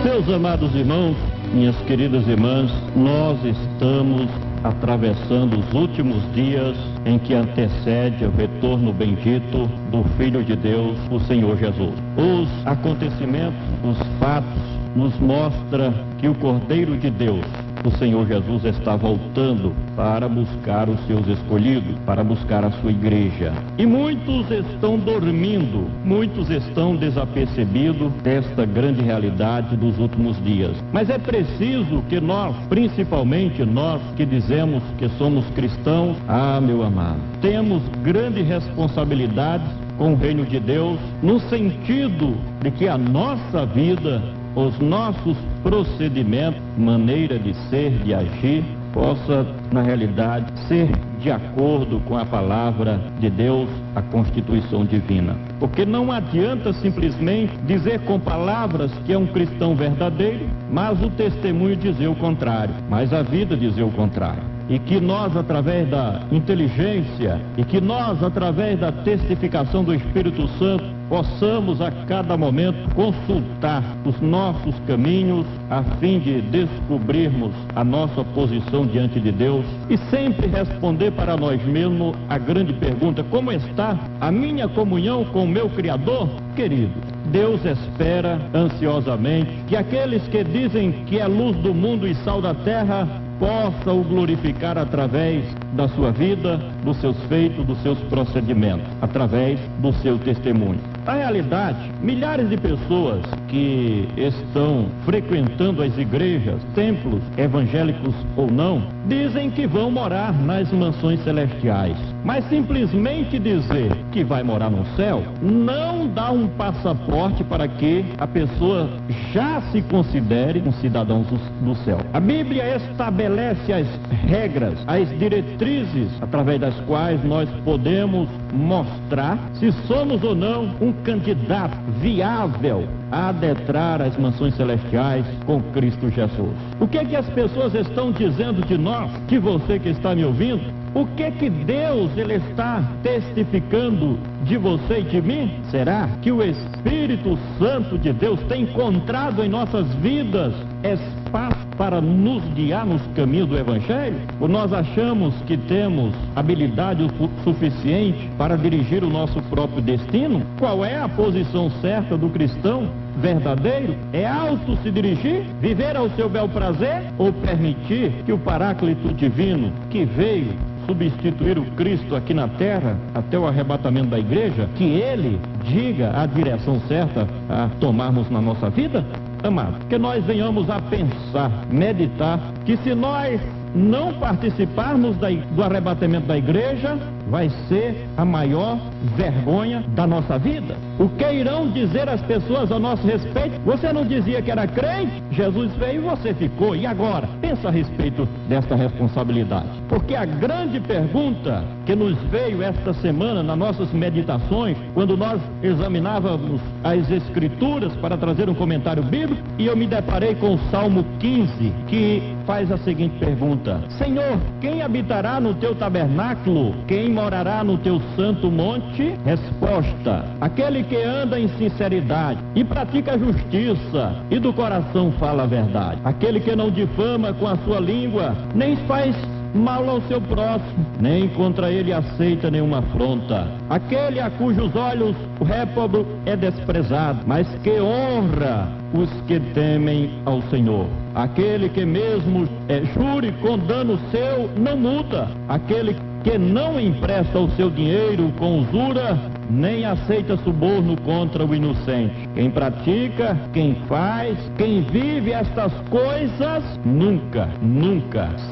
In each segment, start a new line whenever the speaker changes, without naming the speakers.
Meus amados irmãos, minhas queridas irmãs, nós estamos atravessando os últimos dias em que antecede o retorno bendito do Filho de Deus, o Senhor Jesus. Os acontecimentos, os fatos, nos mostram que o Cordeiro de Deus, o Senhor Jesus, está voltando para buscar os seus escolhidos, para buscar a sua igreja. E muitos estão dormindo, muitos estão desapercebidos desta grande realidade dos últimos dias. Mas é preciso que nós, principalmente nós que dizemos que somos cristãos, meu amado, temos grande responsabilidade com o reino de Deus, no sentido de que a nossa vida, os nossos procedimentos, maneira de ser, de agir, possa, na realidade, ser de acordo com a palavra de Deus, a Constituição divina. Porque não adianta simplesmente dizer com palavras que é um cristão verdadeiro, mas o testemunho dizer o contrário, mas a vida dizer o contrário. E que nós, através da inteligência, e que nós, através da testificação do Espírito Santo, possamos a cada momento consultar os nossos caminhos a fim de descobrirmos a nossa posição diante de Deus e sempre responder para nós mesmos a grande pergunta: como está a minha comunhão com o meu Criador? Querido, Deus espera ansiosamente que aqueles que dizem que é luz do mundo e sal da terra possa o glorificar através da sua vida, dos seus feitos, dos seus procedimentos, através do seu testemunho. Na realidade, milhares de pessoas que estão frequentando as igrejas, templos, evangélicos ou não, dizem que vão morar nas mansões celestiais. Mas simplesmente dizer que vai morar no céu não dá um passaporte para que a pessoa já se considere um cidadão do céu. A Bíblia estabelece as regras, as diretrizes através das quais nós podemos mostrar se somos ou não um candidato viável a adentrar as mansões celestiais com Cristo Jesus. O que é que as pessoas estão dizendo de nós, que você que está me ouvindo? O que é que Deus ele está testificando de você e de mim? Será que o Espírito Santo de Deus tem encontrado em nossas vidas espaço para nos guiar nos caminhos do Evangelho? Ou nós achamos que temos habilidade o suficiente para dirigir o nosso próprio destino? Qual é a posição certa do cristão verdadeiro? É auto se dirigir, viver ao seu bel prazer, ou permitir que o Paráclito divino que veio substituir o Cristo aqui na terra até o arrebatamento da igreja, que ele diga a direção certa a tomarmos na nossa vida? Amado, que nós venhamos a pensar, meditar, que se nós não participarmos do arrebatamento da igreja, vai ser a maior vergonha da nossa vida. O que irão dizer as pessoas a nosso respeito? Você não dizia que era crente? Jesus veio e você ficou. E agora? Pensa a respeito desta responsabilidade. Porque a grande pergunta que nos veio esta semana nas nossas meditações, quando nós examinávamos as Escrituras para trazer um comentário bíblico, e eu me deparei com o Salmo 15, que faz a seguinte pergunta: Senhor, quem habitará no teu tabernáculo? Quem morará no teu santo monte? Resposta: aquele que anda em sinceridade e pratica a justiça e do coração fala a verdade. Aquele que não difama com a sua língua, nem faz mal ao seu próximo, nem contra ele aceita nenhuma afronta. Aquele a cujos olhos o réprobo é desprezado, mas que honra os que temem ao Senhor. Aquele que mesmo jure com dano seu, não muda. Aquele que não empresta o seu dinheiro com usura, nem aceita suborno contra o inocente. Quem pratica, quem faz, quem vive estas coisas, nunca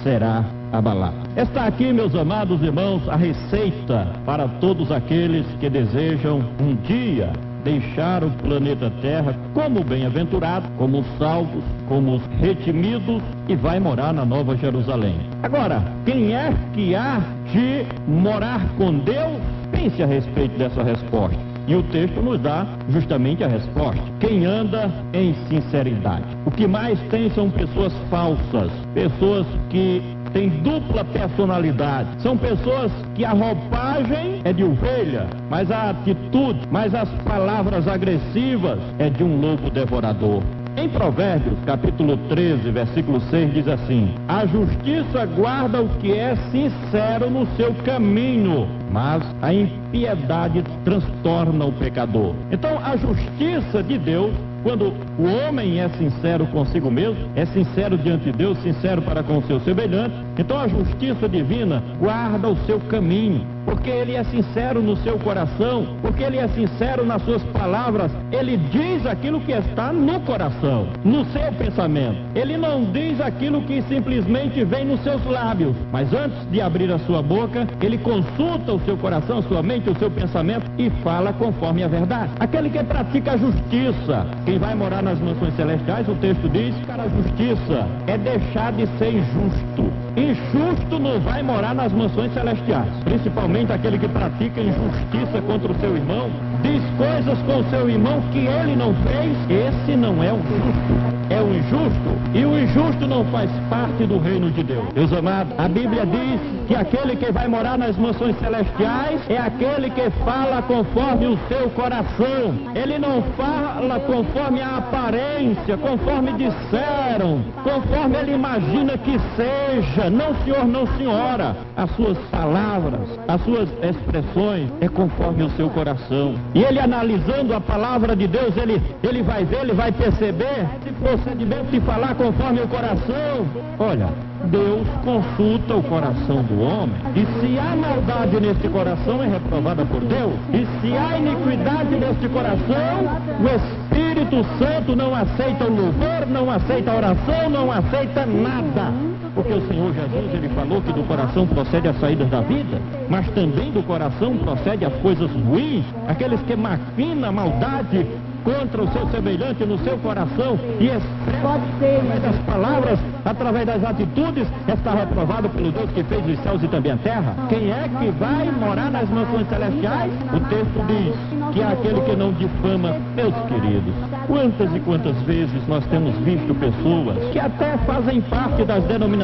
será abalado. Está aqui, meus amados irmãos, a receita para todos aqueles que desejam um dia deixar o planeta Terra como bem-aventurados, como salvos, como redimidos, e vai morar na Nova Jerusalém. Agora, quem é que há de morar com Deus? Pense a respeito dessa resposta. E o texto nos dá justamente a resposta: quem anda em sinceridade. O que mais tem são pessoas falsas, pessoas que têm dupla personalidade. São pessoas que a roupagem é de ovelha, mas a atitude, mas as palavras agressivas é de um lobo devorador. Em Provérbios, capítulo 13, versículo 6, diz assim: a justiça guarda o que é sincero no seu caminho, mas a impiedade transtorna o pecador. Então, a justiça de Deus, quando o homem é sincero consigo mesmo, é sincero diante de Deus, sincero para com o seu semelhante, então a justiça divina guarda o seu caminho, porque ele é sincero no seu coração, porque ele é sincero nas suas palavras, ele diz aquilo que está no coração, no seu pensamento. Ele não diz aquilo que simplesmente vem nos seus lábios, mas antes de abrir a sua boca, ele consulta o seu coração, a sua mente, o seu pensamento e fala conforme a verdade. Aquele que pratica a justiça, quem vai morar nas mansões celestiais, o texto diz, cara, a justiça é deixar de ser injusto. Injusto não vai morar nas mansões celestiais, principalmente aquele que pratica injustiça contra o seu irmão, diz coisas com o seu irmão que ele não fez. Esse não é o justo, é o injusto, e o injusto não faz parte do reino de Deus. Meus amados, a Bíblia diz que aquele que vai morar nas mansões celestiais é aquele que fala conforme o seu coração. Ele não fala conforme a aparência, conforme disseram, conforme ele imagina que seja. Não, senhor, não, senhora. As suas palavras, as suas expressões é conforme o seu coração. E ele, analisando a palavra de Deus, ele vai ver, ele vai perceber esse procedimento de falar conforme o coração. Olha, Deus consulta o coração do homem, e se há maldade neste coração, é reprovada por Deus. E se há iniquidade neste coração, o Espírito Santo não aceita o louvor, não aceita a oração, não aceita nada. Porque o Senhor Jesus, ele falou que do coração procede as saídas da vida, mas também do coração procede as coisas ruins, aqueles que maquinam a maldade contra o seu semelhante no seu coração e expressa através das palavras, através das atitudes, está reprovado pelo Deus que fez os céus e também a terra. Quem é que vai morar nas mansões celestiais? O texto diz que é aquele que não difama. Meus queridos, quantas e quantas vezes nós temos visto pessoas que até fazem parte das denominações,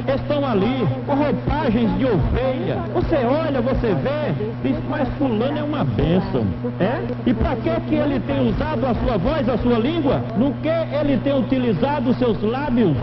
estão ali com roupagens de ovelha. Você olha, você vê, diz, mas fulano é uma bênção. É? E para que ele tem usado a sua voz, a sua língua? No que ele tem utilizado os seus lábios?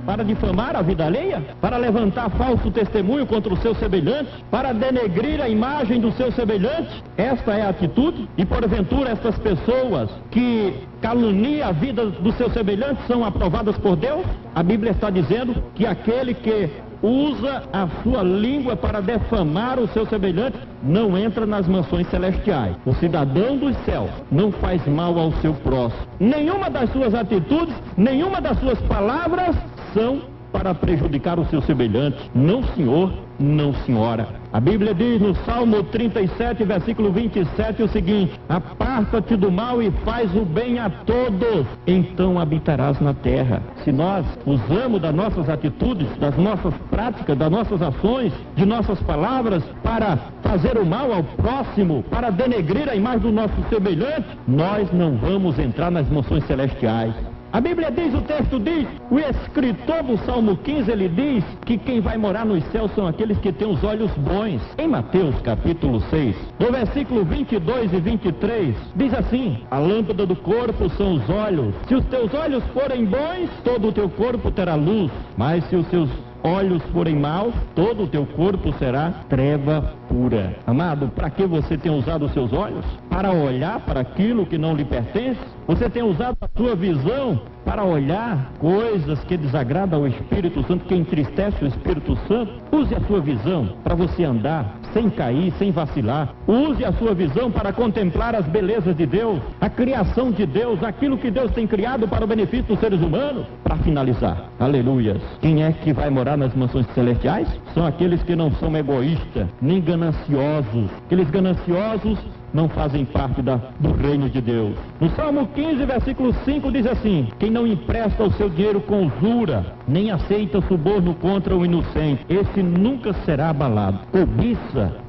Para difamar a vida alheia? Para levantar falso testemunho contra o seu semelhante? Para denegrir a imagem do seu semelhante? Esta é a atitude? E porventura estas pessoas que caluniam a vida do seu semelhante são aprovadas por Deus? A Bíblia está dizendo que aquele que usa a sua língua para defamar o seu semelhante não entra nas mansões celestiais. O cidadão dos céus não faz mal ao seu próximo. Nenhuma das suas atitudes, nenhuma das suas palavras são para prejudicar o seu semelhante. Não, senhor, não, senhora. A Bíblia diz no Salmo 37, versículo 27, o seguinte: aparta-te do mal e faz o bem a todos, então habitarás na terra. Se nós usamos das nossas atitudes, das nossas práticas, das nossas ações, de nossas palavras para fazer o mal ao próximo, para denegrir a imagem do nosso semelhante, nós não vamos entrar nas mansões celestiais. A Bíblia diz, o texto diz, o escritor do Salmo 15, ele diz que quem vai morar nos céus são aqueles que têm os olhos bons. Em Mateus capítulo 6, no versículo 22 e 23, diz assim: a lâmpada do corpo são os olhos. Se os teus olhos forem bons, todo o teu corpo terá luz. Mas se os seus olhos forem maus, todo o teu corpo será treva pura. Amado, para que você tem usado os seus olhos? Para olhar para aquilo que não lhe pertence? Você tem usado a sua visão para olhar coisas que desagradam ao Espírito Santo, que entristece o Espírito Santo? Use a sua visão para você andar sem cair, sem vacilar. Use a sua visão para contemplar as belezas de Deus, a criação de Deus, aquilo que Deus tem criado para o benefício dos seres humanos. Para finalizar, aleluias, quem é que vai morar nas mansões celestiais? São aqueles que não são egoístas, nem gananciosos. Aqueles gananciosos não fazem parte do reino de Deus. No Salmo 15, versículo 5, diz assim: quem não empresta o seu dinheiro com usura, nem aceita suborno contra o inocente, esse nunca será abalado.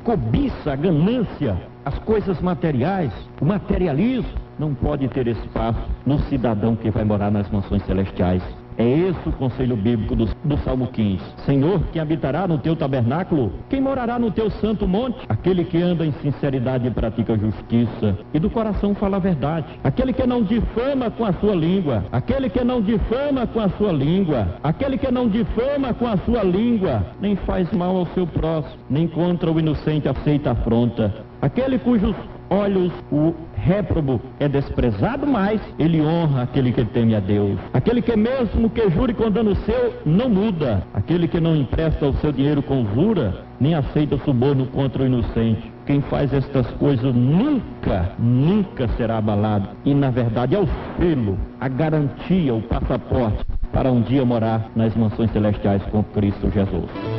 Cobiça, ganância, as coisas materiais, o materialismo, não pode ter espaço no cidadão que vai morar nas mansões celestiais. É esse o conselho bíblico do Salmo 15. Senhor, quem habitará no teu tabernáculo? Quem morará no teu santo monte? Aquele que anda em sinceridade e pratica justiça, e do coração fala a verdade. Aquele que não difama com a sua língua. Aquele que não difama com a sua língua. Aquele que não difama com a sua língua, nem faz mal ao seu próximo, nem contra o inocente aceita afronta. Aquele cujos olhos o réprobo é desprezado, mas ele honra aquele que teme a Deus. Aquele que mesmo que jure com dano seu, não muda. Aquele que não empresta o seu dinheiro com usura, nem aceita suborno contra o inocente. Quem faz estas coisas nunca será abalado. E na verdade é o selo, a garantia, o passaporte para um dia morar nas mansões celestiais com Cristo Jesus.